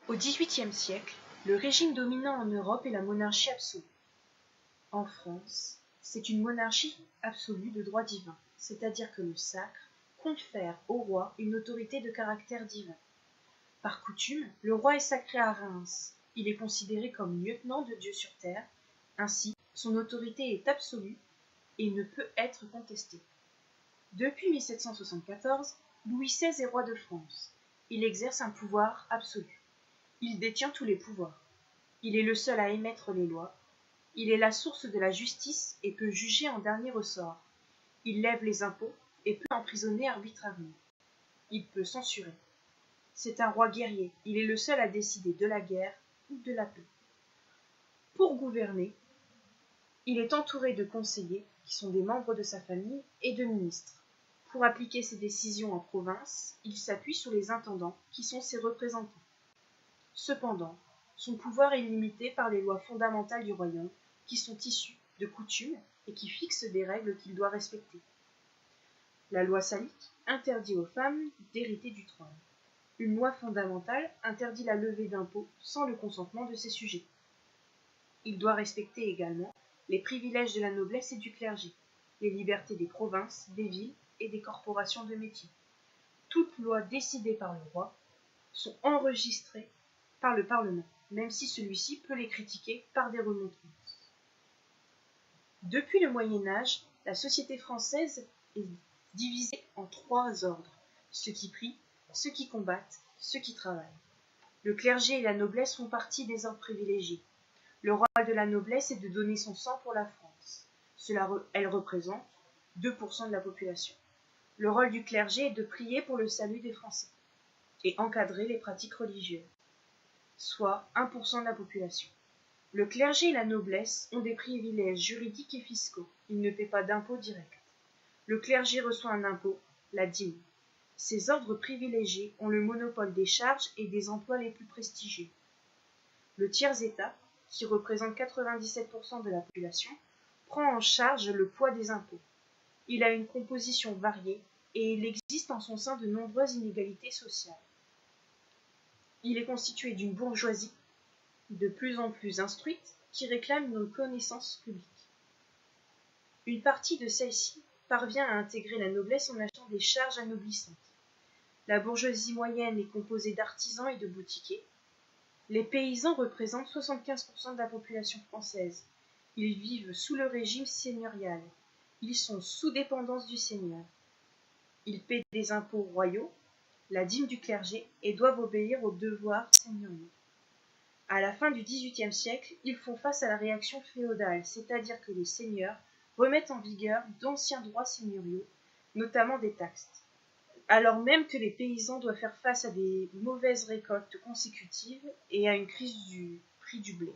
Au XVIIIe siècle, le régime dominant en Europe est la monarchie absolue. En France, c'est une monarchie absolue de droit divin, c'est-à-dire que le sacre confère au roi une autorité de caractère divin. Par coutume, le roi est sacré à Reims. Il est considéré comme lieutenant de Dieu sur terre. Ainsi, son autorité est absolue et ne peut être contestée. Depuis 1774, Louis XVI est roi de France. Il exerce un pouvoir absolu. Il détient tous les pouvoirs. Il est le seul à émettre les lois. Il est la source de la justice et peut juger en dernier ressort. Il lève les impôts et peut emprisonner arbitrairement. Il peut censurer. C'est un roi guerrier. Il est le seul à décider de la guerre ou de la paix. Pour gouverner, il est entouré de conseillers qui sont des membres de sa famille et de ministres. Pour appliquer ses décisions en province, il s'appuie sur les intendants qui sont ses représentants. Cependant, son pouvoir est limité par les lois fondamentales du royaume qui sont issues de coutumes et qui fixent des règles qu'il doit respecter. La loi salique interdit aux femmes d'hériter du trône. Une loi fondamentale interdit la levée d'impôts sans le consentement de ses sujets. Il doit respecter également les privilèges de la noblesse et du clergé, les libertés des provinces, des villes et des corporations de métiers. Toutes lois décidées par le roi sont enregistrées par le Parlement, même si celui-ci peut les critiquer par des remontrances. Depuis le Moyen Âge, la société française est divisée en 3 ordres, ceux qui prient, ceux qui combattent, ceux qui travaillent. Le clergé et la noblesse font partie des ordres privilégiés. Le rôle de la noblesse est de donner son sang pour la France. Elle représente 2% de la population. Le rôle du clergé est de prier pour le salut des Français et encadrer les pratiques religieuses, soit 1% de la population. Le clergé et la noblesse ont des privilèges juridiques et fiscaux. Ils ne paient pas d'impôts directs. Le clergé reçoit un impôt, la dîme. Ces ordres privilégiés ont le monopole des charges et des emplois les plus prestigieux. Le tiers-État, qui représente 97% de la population, prend en charge le poids des impôts. Il a une composition variée et il existe en son sein de nombreuses inégalités sociales. Il est constitué d'une bourgeoisie de plus en plus instruite qui réclame une connaissance publique. Une partie de celle-ci parvient à intégrer la noblesse en achetant des charges anoblissantes. La bourgeoisie moyenne est composée d'artisans et de boutiquiers. Les paysans représentent 75% de la population française. Ils vivent sous le régime seigneurial. Ils sont sous dépendance du seigneur. Ils paient des impôts royaux, la dîme du clergé, et doivent obéir aux devoirs seigneuriaux. À la fin du XVIIIe siècle, ils font face à la réaction féodale, c'est-à-dire que les seigneurs remettent en vigueur d'anciens droits seigneuriaux, notamment des taxes, alors même que les paysans doivent faire face à des mauvaises récoltes consécutives et à une crise du prix du blé.